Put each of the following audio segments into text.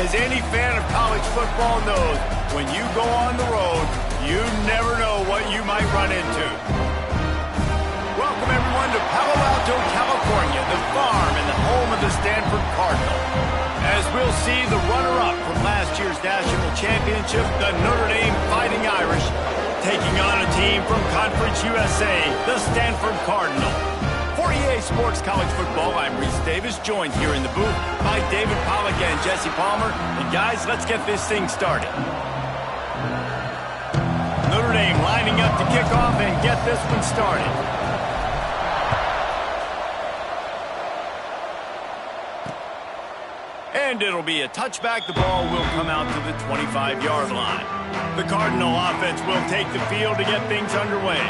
As any fan of college football knows, when you go on the road, you never know what you might run into. Welcome, everyone, to Palo Alto, California, the farm and the home of the Stanford Cardinal. As we'll see, the runner-up from last year's national championship, the Notre Dame Fighting Irish, taking on a team from Conference USA, the Stanford Cardinal. For EA Sports College Football, I'm Reese Davis, joined here in the booth by David Pollack and Jesse Palmer. And guys, let's get this thing started. Notre Dame lining up to kick off and get this one started. And it'll be a touchback. The ball will come out to the 25-yard line. The Cardinal offense will take the field to get things underway.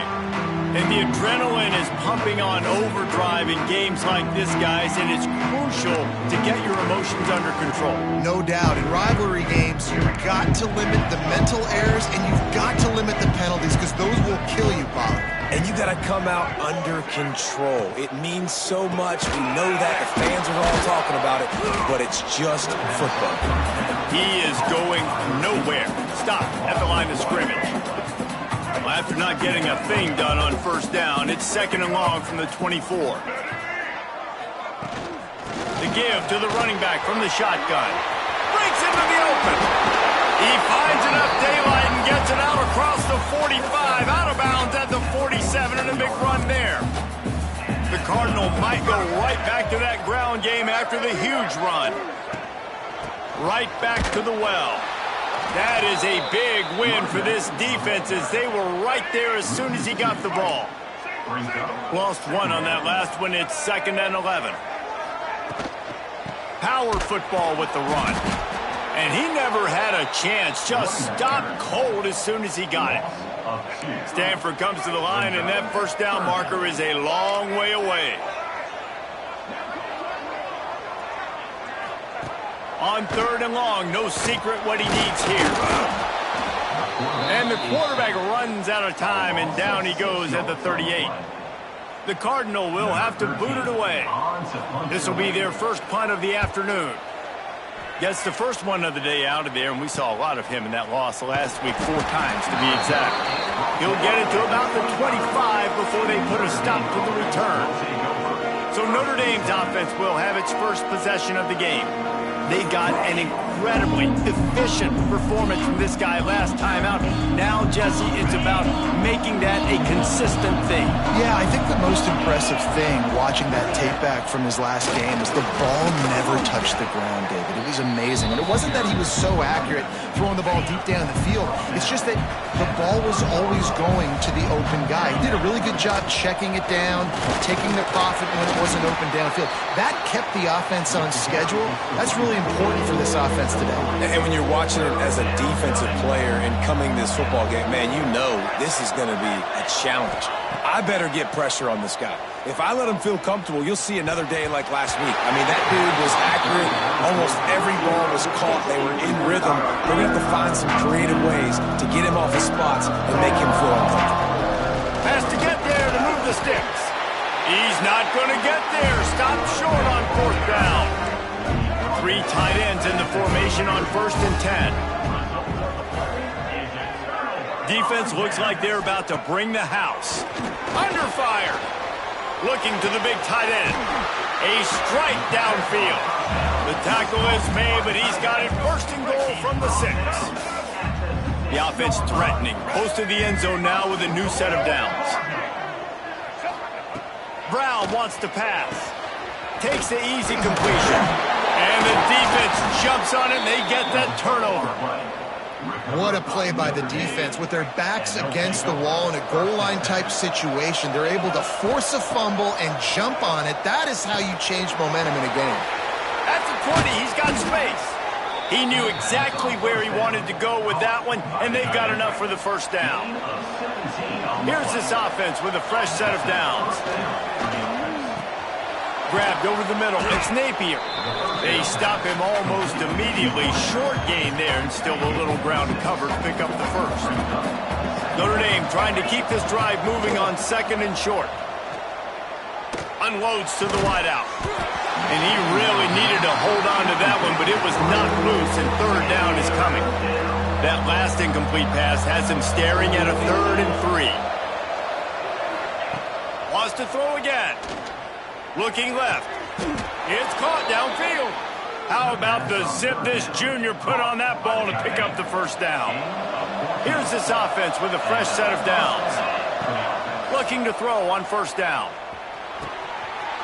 And the adrenaline is pumping on overdrive in games like this, guys, and it's crucial to get your emotions under control. No doubt. In rivalry games, you've got to limit the mental errors, and you've got to limit the penalties, because those will kill you, Pollard. And you got to come out under control. It means so much. We know that. The fans are all talking about it, but it's just football. He is going nowhere. Stop at the line of scrimmage. Well, after not getting a thing done on first down, it's 2nd and long from the 24. The give to the running back from the shotgun. Breaks into the open. He finds enough daylight and gets it out across the 45, out of bounds at the 47, and a big run there. The Cardinal might go right back to that ground game after the huge run. Right back to the well. That is a big win for this defense, as they were right there as soon as he got the ball. Lost one on that last one. It's 2nd and 11. Power football with the run. And he never had a chance. Just stopped cold as soon as he got it. Stanford comes to the line, and that first down marker is a long way away. On 3rd and long, no secret what he needs here. And the quarterback runs out of time, and down he goes at the 38. The Cardinal will have to boot it away. This will be their first punt of the afternoon. Gets the first one of the day out of there, and we saw a lot of him in that loss last week, 4 times to be exact. He'll get it to about the 25 before they put a stop to the return. So Notre Dame's offense will have its first possession of the game. They got an incredibly efficient performance from this guy last time out. Now, Jesse, it's about making that a consistent thing. Yeah, I think the most impressive thing watching that tape back from his last game is the ball never touched the ground, David. It was amazing. And it wasn't that he was so accurate throwing the ball deep down the field. It's just that the ball was always going to the open guy. He did a really good job checking it down, taking the profit when it wasn't open downfield. That kept the offense on schedule. That's really important for this offense today. And when you're watching it as a defensive player and coming this football game, man, you know this is going to be a challenge. I better get pressure on this guy. If I let him feel comfortable, you'll see another day like last week. I mean, that dude was accurate. Almost every ball was caught. They were in rhythm. They're going to have to find some creative ways to get him off his spots and make him feel uncomfortable. Has to get there to move the sticks. He's not going to get there. Stop short on 4th down. 3 tight ends in the formation on 1st and 10. Defense looks like they're about to bring the house. Under fire. Looking to the big tight end. A strike downfield. The tackle is made, but he's got it 1st and goal from the 6. The offense threatening. Close to the end zone now with a new set of downs. Brown wants to pass. Takes the easy completion. And the defense jumps on it, and they get that turnover. What a play by the defense. With their backs against the wall in a goal line type situation, they're able to force a fumble and jump on it. That is how you change momentum in a game. At the 20, he's got space. He knew exactly where he wanted to go with that one, and they've got enough for the first down. Here's this offense with a fresh set of downs. Grabbed over the middle. It's Napier. They stop him almost immediately. Short gain there, and still a little ground to cover to pick up the first. Notre Dame trying to keep this drive moving on 2nd and short. unloads to the wideout. And he really needed to hold on to that one, but it was knocked loose, and third down is coming. That last incomplete pass has him staring at a 3rd and 3. Wants to throw again. Looking left. It's caught downfield. How about the zip this junior put on that ball to pick up the first down? Here's this offense with a fresh set of downs. Looking to throw on first down.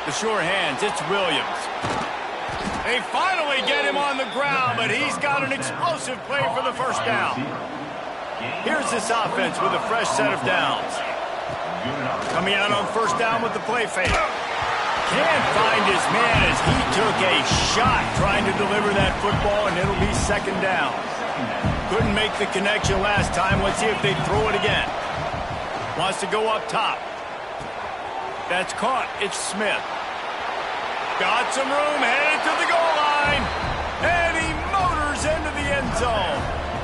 The sure hands, it's Williams. They finally get him on the ground, but he's got an explosive play for the first down. Here's this offense with a fresh set of downs. Coming out on first down with the play fake. Can't find his man as he took a shot trying to deliver that football, and it'll be second down. Couldn't make the connection last time. Let's see if they throw it again. Wants to go up top. That's caught. It's Smith. Got some room, headed to the goal line. And he motors into the end zone.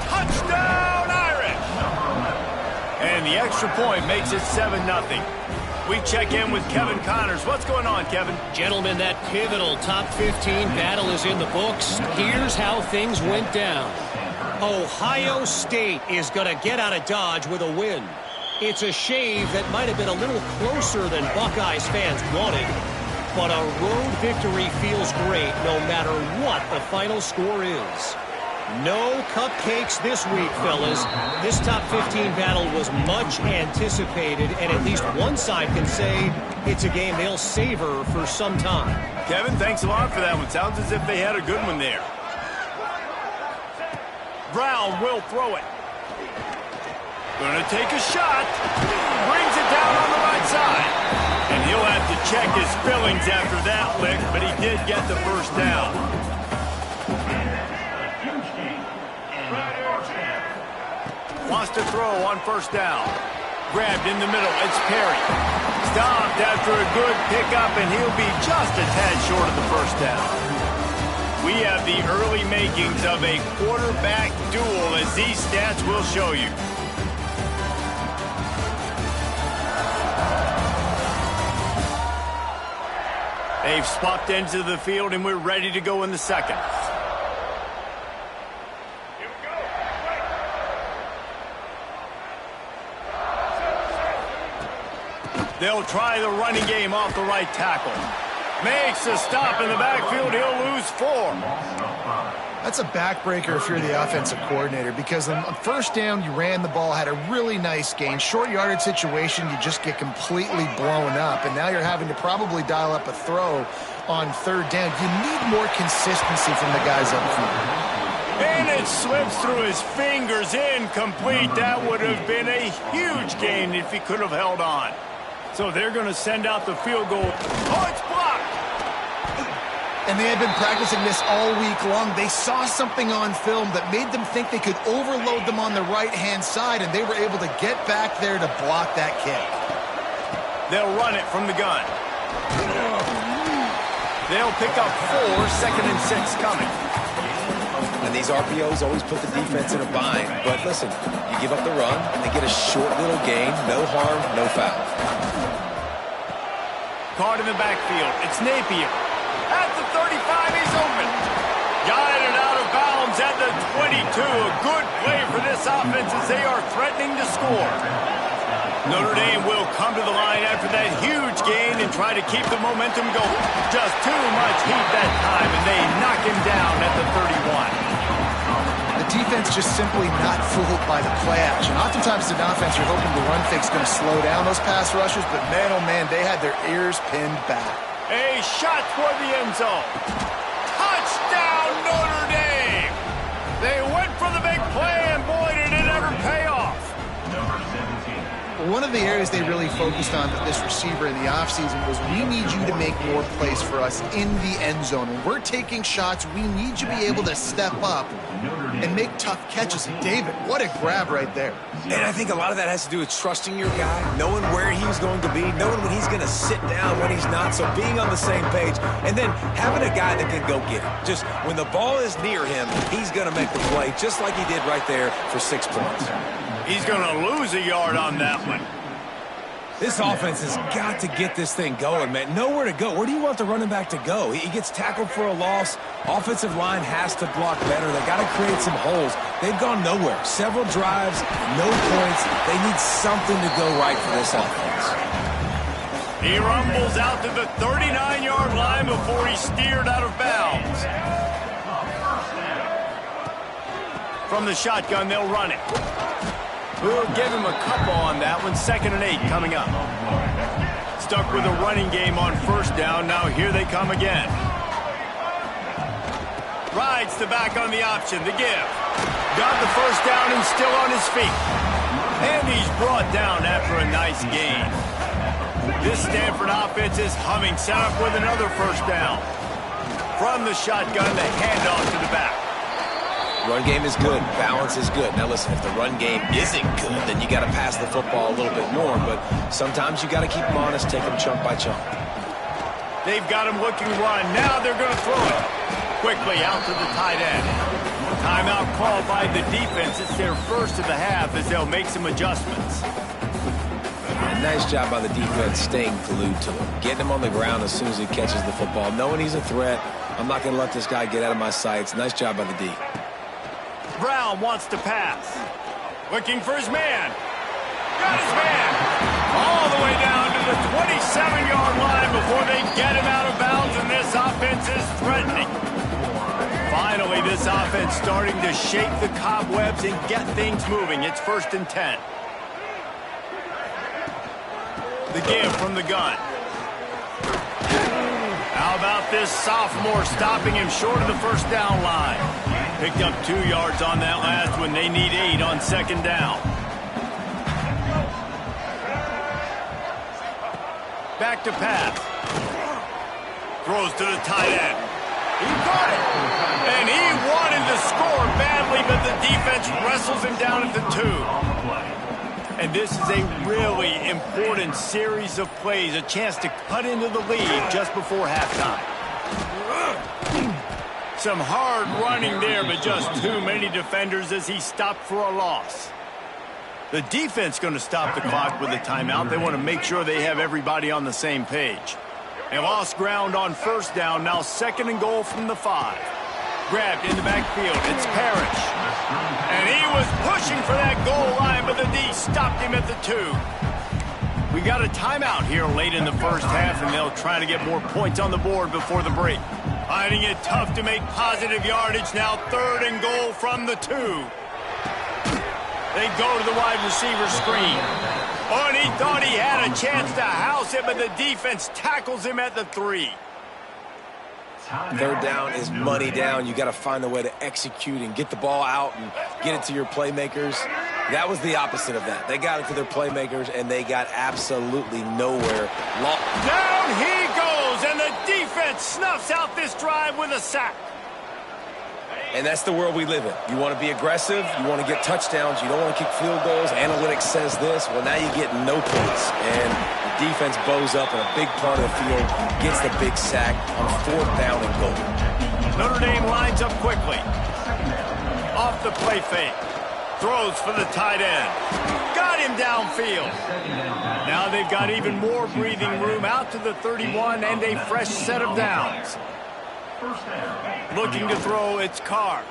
Touchdown, Irish! And the extra point makes it 7-0. We check in with Kevin Connors. What's going on, Kevin? Gentlemen, that pivotal top 15 battle is in the books. Here's how things went down. Ohio State is going to get out of Dodge with a win. It's a shave that might have been a little closer than Buckeyes fans wanted. But a road victory feels great no matter what the final score is. No cupcakes this week, fellas. This top 15 battle was much anticipated, and at least one side can say it's a game they'll savor for some time. Kevin, thanks a lot for that one. Sounds as if they had a good one there. Brown will throw it. Gonna take a shot. Brings it down on the right side. And he'll have to check his fillings after that lick, but he did get the first down. Wants to throw on first down. Grabbed in the middle. It's Perry. Stopped after a good pickup, and he'll be just a tad short of the first down. We have the early makings of a quarterback duel, as these stats will show you. They've swapped into the field, and we're ready to go in the second. They'll try the running game off the right tackle. Makes a stop in the backfield. He'll lose 4. That's a backbreaker if you're the offensive coordinator, because on first down, you ran the ball, had a really nice gain. Short yardage situation, you just get completely blown up, and now you're having to probably dial up a throw on third down. You need more consistency from the guys up front. And it slips through his fingers, incomplete. That would have been a huge gain if he could have held on. So they're going to send out the field goal. Oh, it's blocked! And they had been practicing this all week long. They saw something on film that made them think they could overload them on the right-hand side, and they were able to get back there to block that kick. They'll run it from the gun. They'll pick up 4, 2nd and 6 coming. And these RPOs always put the defense in a bind. But listen, you give up the run, they get a short little gain, no harm, no foul. Caught in the backfield. It's Napier. At the 35, he's open. Guided out of bounds at the 22. A good play for this offense as they are threatening to score. Notre Dame will come to the line after that huge gain and try to keep the momentum going. Just too much heat that time, and they knock him down at the 31. The defense just simply not fooled by the play action. Oftentimes, an offense, you're hoping the run fake's going to slow down those pass rushers, but man, oh man, they had their ears pinned back. A shot toward the end zone. Touchdown, Notre Dame! They went for the big play, and boy, did it ever pay off. One of the areas they really focused on with this receiver in the offseason was, we need you to make more plays for us in the end zone. When we're taking shots, we need you to be able to step up and make tough catches. And David, what a grab right there. And I think a lot of that has to do with trusting your guy, knowing where he's going to be, knowing when he's going to sit down, when he's not, so being on the same page, and then having a guy that can go get it. Just when the ball is near him, he's going to make the play, just like he did right there for 6 points. He's going to lose a yard on that one. This offense has got to get this thing going, man. Nowhere to go. Where do you want the running back to go? He gets tackled for a loss. Offensive line has to block better. They got to create some holes. They've gone nowhere. Several drives, no points. They need something to go right for this offense. He rumbles out to the 39-yard line before he's steered out of bounds. From the shotgun, they'll run it. We'll give him a couple on that one. 2nd and 8 coming up. Stuck with a running game on first down. Now here they come again. Rides the back on the option. The give. Got the first down and still on his feet. And he's brought down after a nice gain. This Stanford offense is humming. Set up with another first down. From the shotgun, the handoff to the back. Run game is good. Balance is good. Now listen, if the run game isn't good, then you got to pass the football a little bit more. But sometimes you got to keep them honest, take them chunk by chunk. They've got him looking run. Now they're going to throw it. Quickly out to the tight end. Timeout called by the defense. It's their first of the half as they'll make some adjustments. And nice job by the defense staying glued to him. Getting him on the ground as soon as he catches the football. Knowing he's a threat. I'm not going to let this guy get out of my sights. Nice job by the D. Brown wants to pass. Looking for his man. Got his man. All the way down to the 27-yard line before they get him out of bounds, and this offense is threatening. Finally, this offense starting to shake the cobwebs and get things moving. It's 1st and 10. The give from the gun. How about this sophomore stopping him short of the first down line? Picked up 2 yards on that last one. They need 8 on 2nd down. Back to pass. Throws to the tight end. He got it. And he wanted to score badly, but the defense wrestles him down at the 2. And this is a really important series of plays. A chance to cut into the lead just before halftime. Some hard running there, but just too many defenders as he stopped for a loss. The defense going to stop the clock with a timeout. They want to make sure they have everybody on the same page. They lost ground on first down. Now 2nd and goal from the 5. Grabbed in the backfield. It's Parrish. And he was pushing for that goal line, but the D stopped him at the 2. We got a timeout here late in the first half, and they'll try to get more points on the board before the break. Finding it tough to make positive yardage. Now 3rd and goal from the 2. They go to the wide receiver screen. Oh, and he thought he had a chance to house it, but the defense tackles him at the 3. 3rd down is money down. You got to find a way to execute and get the ball out and get it to your playmakers. That was the opposite of that. They got it to their playmakers, and they got absolutely nowhere. Down he goes, and the defense snuffs out this drive with a sack. And that's the world we live in. You want to be aggressive. You want to get touchdowns. You don't want to kick field goals. Analytics says this. Well, now you get no points. And the defense bows up in a big part of the field, gets the big sack on 4th down and goal. Notre Dame lines up quickly. Off the play fake. Throws for the tight end. Got him downfield. Now they've got even more breathing room out to the 31 and a fresh set of downs. Looking to throw, it's Carr.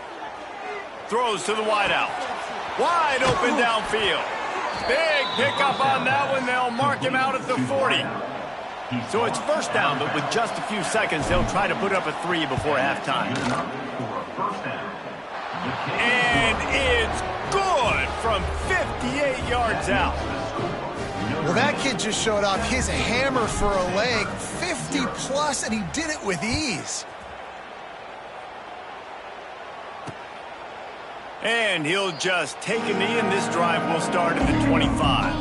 Throws to the wideout. Wide open downfield. Big pickup on that one. They'll mark him out at the 40. So it's 1st down, but with just a few seconds, they'll try to put up a 3 before halftime. And it's good from 58 yards out. Well, that kid just showed off his hammer for a leg, 50-plus, and he did it with ease. And he'll just take a knee, and this drive will start at the 25.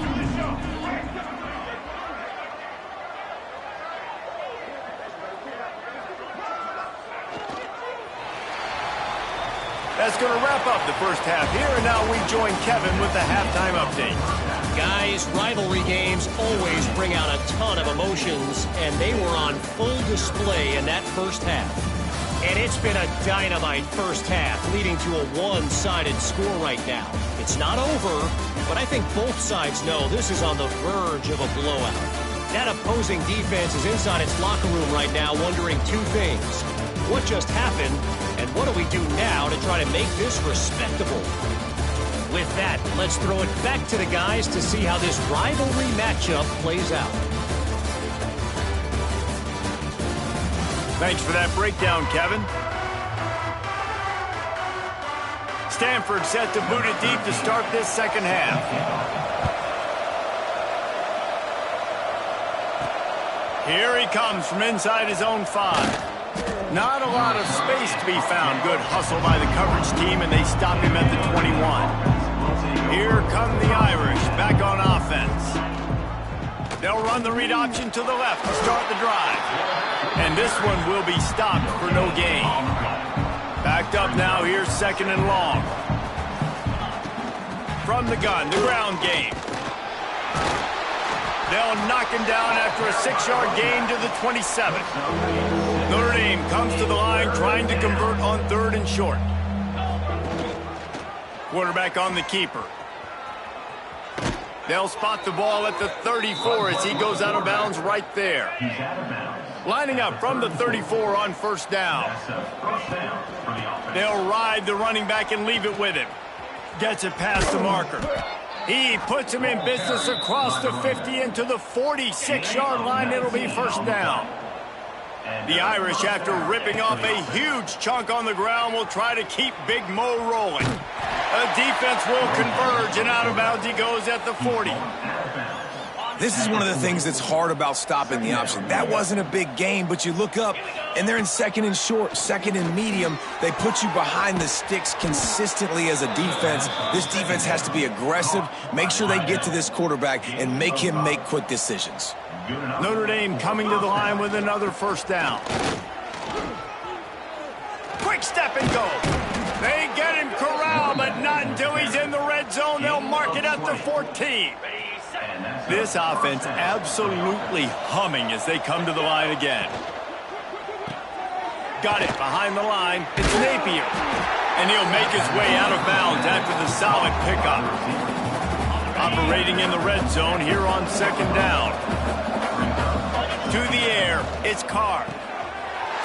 That's going to wrap up the first half here, and now we join Kevin with the halftime update. Guys, rivalry games always bring out a ton of emotions, and they were on full display in that first half. And it's been a dynamite first half, leading to a one-sided score right now. It's not over, but I think both sides know this is on the verge of a blowout. That opposing defense is inside its locker room right now wondering two things. What just happened, and what do we do now to try to make this respectable? With that, let's throw it back to the guys to see how this rivalry matchup plays out. Thanks for that breakdown, Kevin. Stanford set to boot it deep to start this second half. Here he comes from inside his own 5. Not a lot of space to be found. Good hustle by the coverage team, and they stop him at the 21. Here come the Irish, back on offense. They'll run the read option to the left to start the drive. And this one will be stopped for no gain. Backed up now, here's second and long. From the gun, the ground game. They'll knock him down after a 6-yard gain to the 27. Notre Dame comes to the line trying to convert on 3rd and short. Quarterback on the keeper. They'll spot the ball at the 34 as he goes out of bounds right there. Lining up from the 34 on first down. They'll ride the running back and leave it with him. Gets it past the marker. He puts him in business across the 50 into the 46-yard line. It'll be first down. The Irish, after ripping off a huge chunk on the ground, will try to keep Big Mo rolling. A defense will converge, and out of bounds he goes at the 40. This is one of the things that's hard about stopping the option. That wasn't a big gain, but you look up, and they're in 2nd and short, 2nd and medium. They put you behind the sticks consistently as a defense. This defense has to be aggressive, make sure they get to this quarterback, and make him make quick decisions. Notre Dame coming to the line with another first down. Quick step and go. They get him corralled, but not until he's in the red zone. They'll mark it at the 14. This offense absolutely humming as they come to the line again. Got it behind the line. It's Napier. And he'll make his way out of bounds after the solid pickup. Operating in the red zone here on 2nd down. To the air, it's Carr.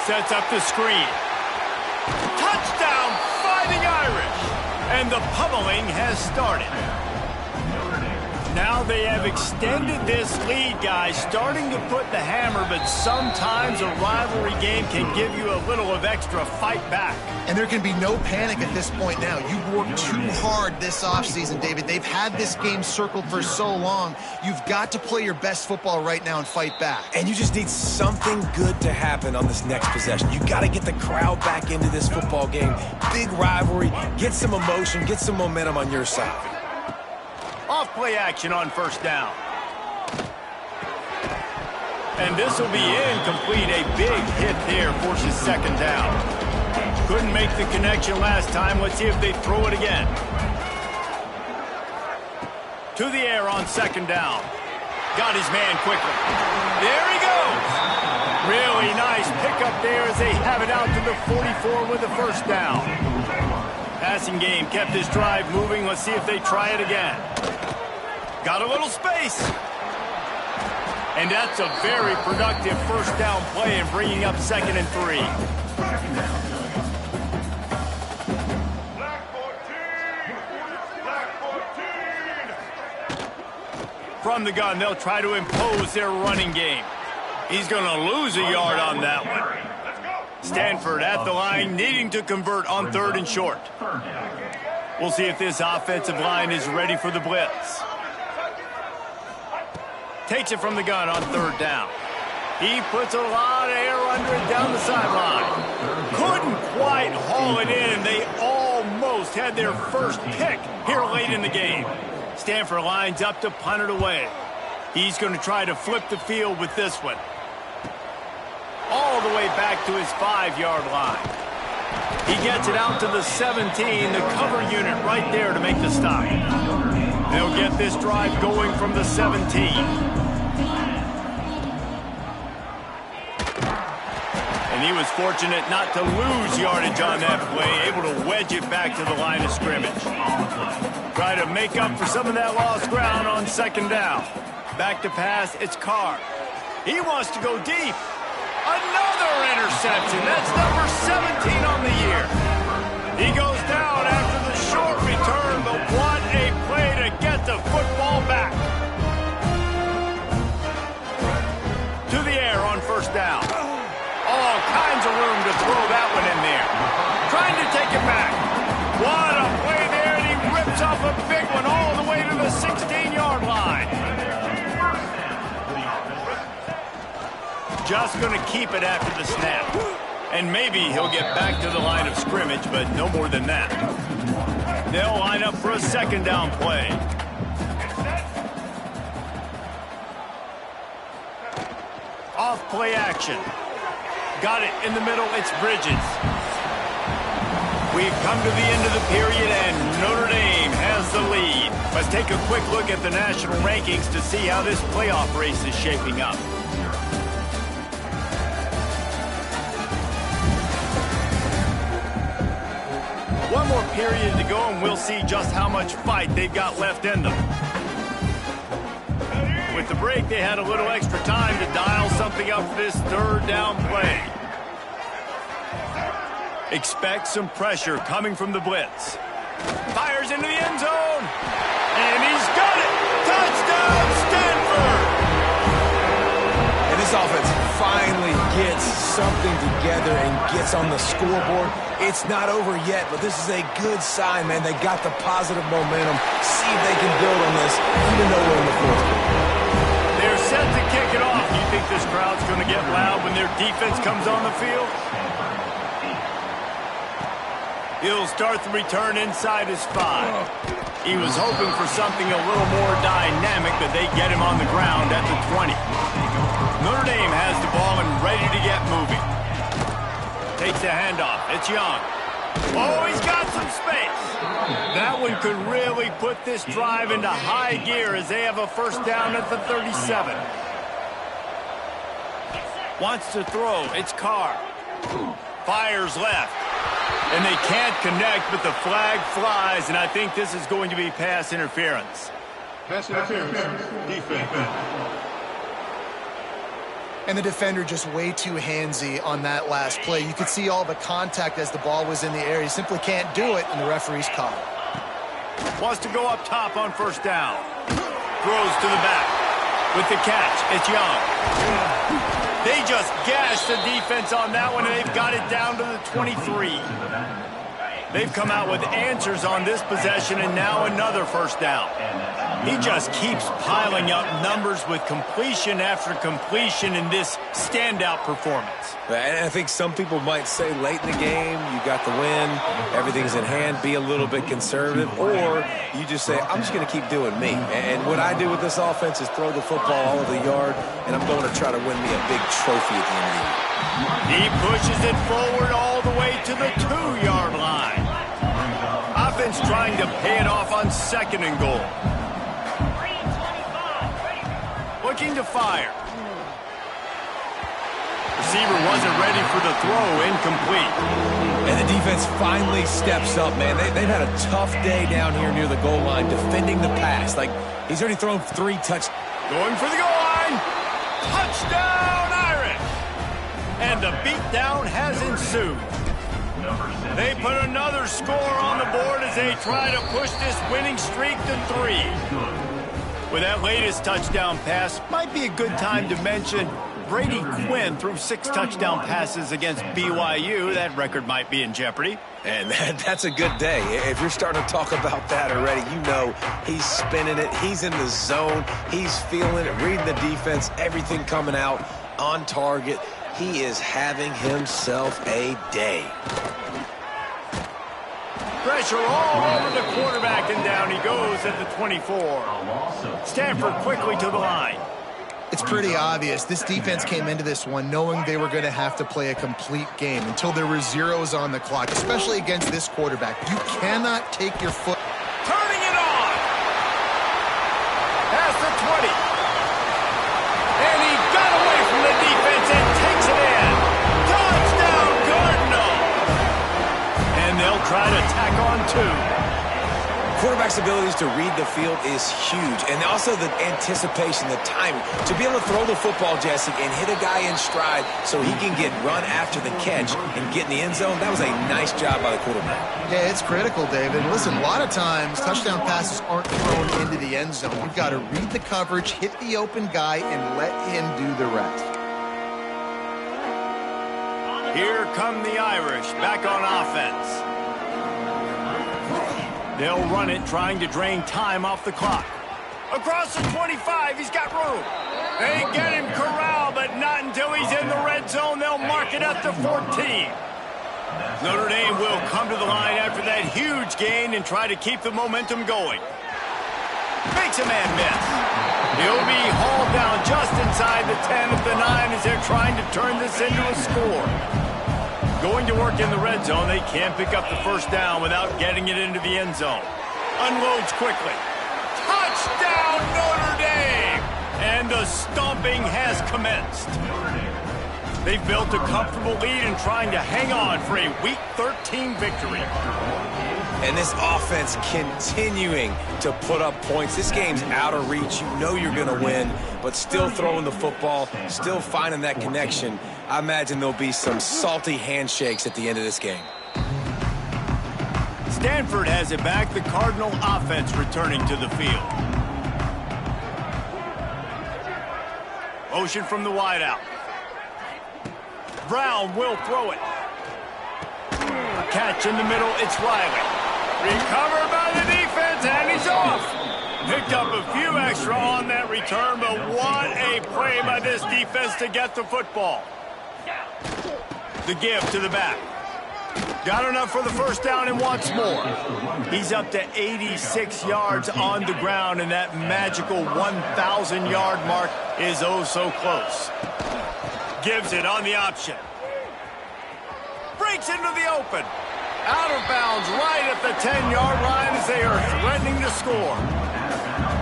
Sets up the screen. Touchdown, Fighting Irish! And the pummeling has started. Now they have extended this lead, guys, starting to put the hammer, but sometimes a rivalry game can give you a little of extra fight back. And there can be no panic at this point now. You've worked too hard this offseason, David. They've had this game circled for so long. You've got to play your best football right now and fight back. And you just need something good to happen on this next possession. You got to get the crowd back into this football game. Big rivalry. Get some emotion. Get some momentum on your side. Off play action on first down. And this will be incomplete. A big hit there forces 2nd down. Couldn't make the connection last time. Let's see if they throw it again. To the air on 2nd down. Got his man quickly. There he goes. Really nice pickup there as they have it out to the 44 with the first down. Passing game kept this drive moving. Let's see if they try it again. Got a little space. And that's a very productive first down play and bringing up 2nd and 3. From the gun, they'll try to impose their running game. He's going to lose a yard on that one. Stanford at the line, needing to convert on 3rd and short. We'll see if this offensive line is ready for the blitz. Takes it from the gun on 3rd down. He puts a lot of air under it down the sideline. Couldn't quite haul it in. They almost had their first pick here late in the game. Stanford lines up to punt it away. He's going to try to flip the field with this one. All the way back to his 5-yard line. He gets it out to the 17, the cover unit right there to make the stop. They'll get this drive going from the 17. And he was fortunate not to lose yardage on that play, able to wedge it back to the line of scrimmage. Try to make up for some of that lost ground on second down. Back to pass, it's Carr. He wants to go deep. Another interception. That's number 17 on the year. He goes down after the short return, but what a play to get the football back. To the air on first down. All kinds of room to throw that one in there. Trying to take it back. What a play there, and he rips off a big one all the way to the 16-yard line. Just going to keep it after the snap. And maybe he'll get back to the line of scrimmage, but no more than that. They'll line up for a second down play. Off play action. Got it in the middle, it's Bridges. We've come to the end of the period, and Notre Dame has the lead. Let's take a quick look at the national rankings to see how this playoff race is shaping up. One more period to go, and we'll see just how much fight they've got left in them. With the break, they had a little extra time to dial something up for this third down play. Expect some pressure coming from the blitz. Fires into the end zone. And he's got it. Touchdown, Stanford. And this offense finally gets something together and gets on the scoreboard. It's not over yet, but this is a good sign, man. They got the positive momentum. See if they can build on this, even though we're in the fourth quarter. They're set to kick it off. You think this crowd's going to get loud when their defense comes on the field? He'll start the return inside his 5. He was hoping for something a little more dynamic, but they get him on the ground at the 20. Notre Dame has the ball and ready to get moving. Takes the handoff. It's Young. Oh, he's got some space. That one could really put this drive into high gear as they have a first down at the 37. Wants to throw. It's Carr. Fires left. And they can't connect, but the flag flies, and I think this is going to be pass interference. Pass interference. Defense. And the defender just way too handsy on that last play. You could see all the contact as the ball was in the air. He simply can't do it, and the referee's call. Wants to go up top on first down. Throws to the back. With the catch, it's Young. They just gashed the defense on that one, and they've got it down to the 23. They've come out with answers on this possession, and now another first down. He just keeps piling up numbers with completion after completion in this standout performance. And I think some people might say late in the game, you got the win, everything's in hand, be a little bit conservative, or you just say, I'm just going to keep doing me. And what I do with this offense is throw the football all over the yard, and I'm going to try to win me a big trophy at the end of the year. He pushes it forward all the way to the 2-yard line. Offense trying to pay it off on second and goal. Looking to fire. Receiver wasn't ready for the throw, incomplete. And the defense finally steps up, man. They've had a tough day down here near the goal line defending the pass. Like, he's already thrown 3 touchdowns. Going for the goal line. Touchdown, Irish. And the beatdown has ensued. They put another score on the board as they try to push this winning streak to 3. With that latest touchdown pass, might be a good time to mention Brady Quinn threw 6 touchdown passes against BYU. That record might be in jeopardy. And that's a good day. If you're starting to talk about that already, you know he's spinning it. He's in the zone. He's feeling it, reading the defense, everything coming out on target. He is having himself a day. Pressure all over the quarterback, and down he goes at the 24. Stanford quickly to the line. It's pretty obvious. This defense came into this one knowing they were going to have to play a complete game until there were zeros on the clock, especially against this quarterback. You cannot take your foot. Turning it on. Past the 20. And he got away from the defense and takes it in. Touchdown, Cardinal. And they'll try to tack on 2. Quarterback's abilities to read the field is huge. And also the anticipation, the timing. To be able to throw the football, Jesse, and hit a guy in stride so he can get run after the catch and get in the end zone, that was a nice job by the quarterback. Yeah, it's critical, David. Listen, a lot of times touchdown passes aren't thrown into the end zone. You've got to read the coverage, hit the open guy, and let him do the rest. Here come the Irish back on offense. They'll run it, trying to drain time off the clock. Across the 25, he's got room. They get him corralled, but not until he's in the red zone. They'll mark it up to 14. Notre Dame will come to the line after that huge gain and try to keep the momentum going. Makes a man miss. He'll be hauled down just inside the 10 of the 9 as they're trying to turn this into a score. Going to work in the red zone, they can't pick up the first down without getting it into the end zone. Unloads quickly. Touchdown, Notre Dame! And the stomping has commenced. They've built a comfortable lead and trying to hang on for a Week 13 victory. And this offense continuing to put up points. This game's out of reach. You know you're going to win, but still throwing the football, still finding that connection. I imagine there'll be some salty handshakes at the end of this game. Stanford has it back. The Cardinal offense returning to the field. Motion from the wideout. Brown will throw it. Catch in the middle. It's Riley. Recovered by the defense, and he's off. Picked up a few extra on that return, but what a play by this defense to get the football. The give to the back. Got enough for the first down and wants more. He's up to 86 yards on the ground, and that magical 1,000-yard mark is oh so close. Gives it on the option. Breaks into the open. Out of bounds right at the 10-yard line as they are threatening to score.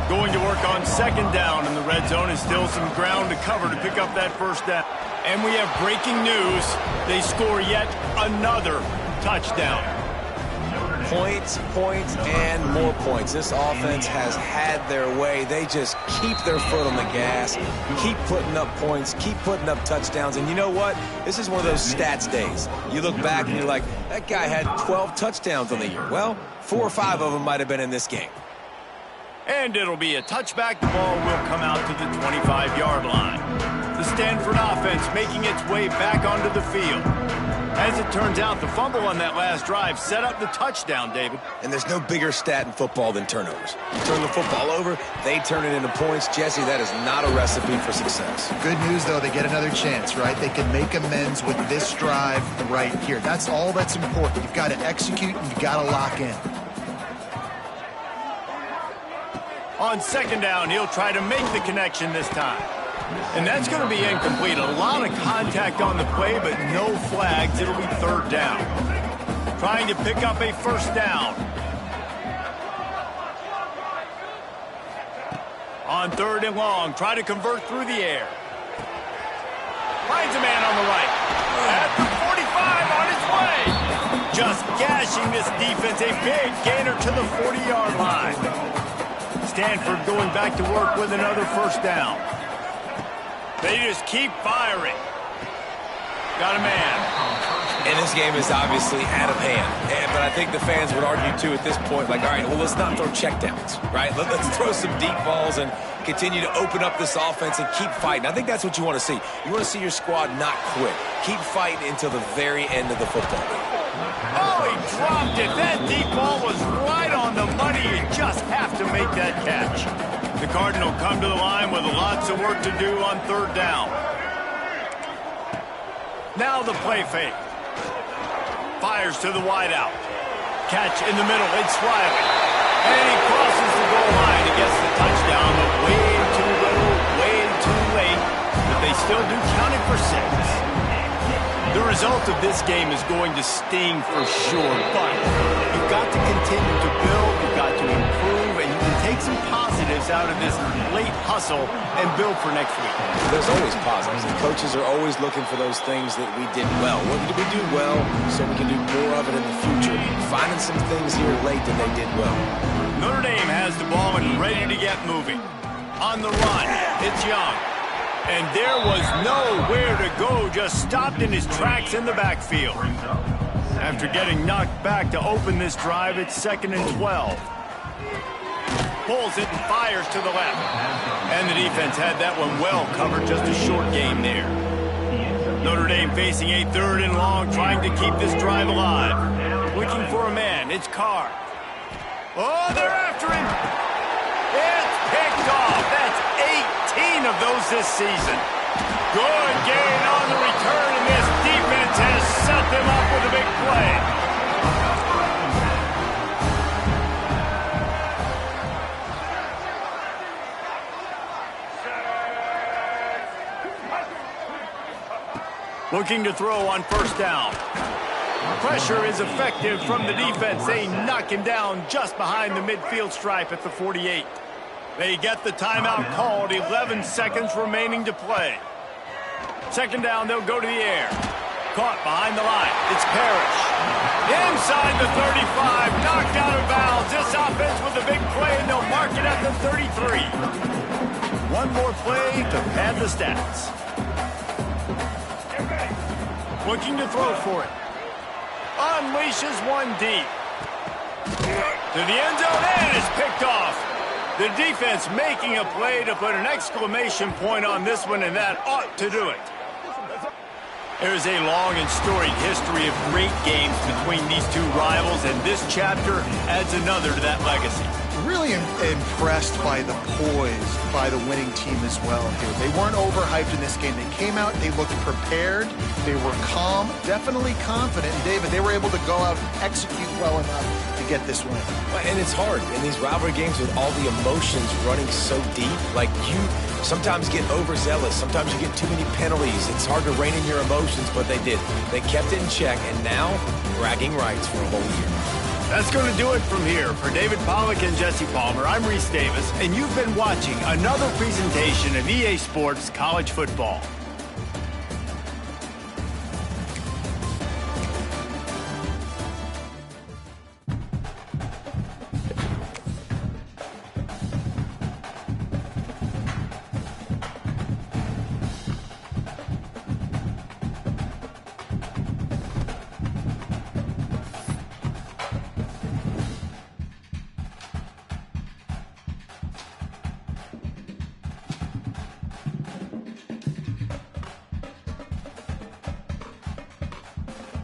Going to work on second down in the red zone is still some ground to cover to pick up that first down. And we have breaking news. They score yet another touchdown. Points, and more points. This offense has had their way. They just keep their foot on the gas, keep putting up points, keep putting up touchdowns. And you know what? This is one of those stats days. You look back and you're like, that guy had 12 touchdowns on the year. Well, 4 or 5 of them might have been in this game. And it'll be a touchback. The ball will come out to the 25-yard line. The Stanford offense making its way back onto the field. As it turns out, the fumble on that last drive set up the touchdown, David. And there's no bigger stat in football than turnovers. You turn the football over, they turn it into points. Jesse, that is not a recipe for success. Good news, though, they get another chance, right? They can make amends with this drive right here. That's all that's important. You've got to execute and you've got to lock in. On second down, he'll try to make the connection this time. And that's going to be incomplete. A lot of contact on the play, but no flags. It'll be third down. Trying to pick up a first down. On third and long, try to convert through the air. Finds a man on the right. At the 45 on his way. Just gashing this defense. A big gainer to the 40-yard line. Stanford going back to work with another first down. They just keep firing. Got a man. And this game is obviously out of hand. But I think the fans would argue, too, at this point, like, all right, well, let's not throw checkdowns, right? Let's throw some deep balls and continue to open up this offense and keep fighting. I think that's what you want to see. You want to see your squad not quit. Keep fighting until the very end of the football game. Oh, he dropped it. That deep ball was right on the money. You just have to make that catch. The Cardinal come to the line with lots of work to do on third down. Now the play fake. Fires to the wideout. Catch in the middle. It's Riley. And he crosses the goal line and gets the touchdown, but way too little, way too late. But they still do count it for 6. The result of this game is going to sting for sure, but you've got to continue to build, you've got to improve, and you can take some positives out of this late hustle and build for next week? There's always positives, and coaches are always looking for those things that we did well. What did we do well so we can do more of it in the future? Finding some things here late that they did well. Notre Dame has the ball and ready to get moving. On the run, it's Young. And there was nowhere to go, just stopped in his tracks in the backfield. After getting knocked back to open this drive, it's 2nd and 12. Pulls it and fires to the left. And the defense had that one well covered, just a short game there. Notre Dame facing a 3rd and long, trying to keep this drive alive. Looking for a man, it's Carr. Oh, they're after him. It's picked off. That's 18 of those this season. Good gain on the return, and this defense has set them up with a big play. Looking to throw on 1st down. Pressure is effective from the defense. They knock him down just behind the midfield stripe at the 48. They get the timeout called, 11 seconds remaining to play. 2nd down, they'll go to the air. Caught behind the line. It's Parrish. Inside the 35, knocked out of bounds. This offense with a big play, and they'll mark it at the 33. One more play to pad the stats. Looking to throw for it. Unleashes one deep. To the end zone, and it's picked off. The defense making a play to put an exclamation point on this one, and that ought to do it. There's a long and storied history of great games between these two rivals, and this chapter adds another to that legacy. Really impressed by the poise by the winning team as well here. They weren't overhyped in this game. They came out, they looked prepared, they were calm, definitely confident. And David, they were able to go out and execute well enough to get this win. And it's hard in these rivalry games with all the emotions running so deep. Like, you sometimes get overzealous. Sometimes you get too many penalties. It's hard to rein in your emotions, but they did. They kept it in check, and now bragging rights for a whole year. That's going to do it from here. For David Pollack and Jesse Palmer, I'm Reese Davis, and you've been watching another presentation of EA Sports College Football.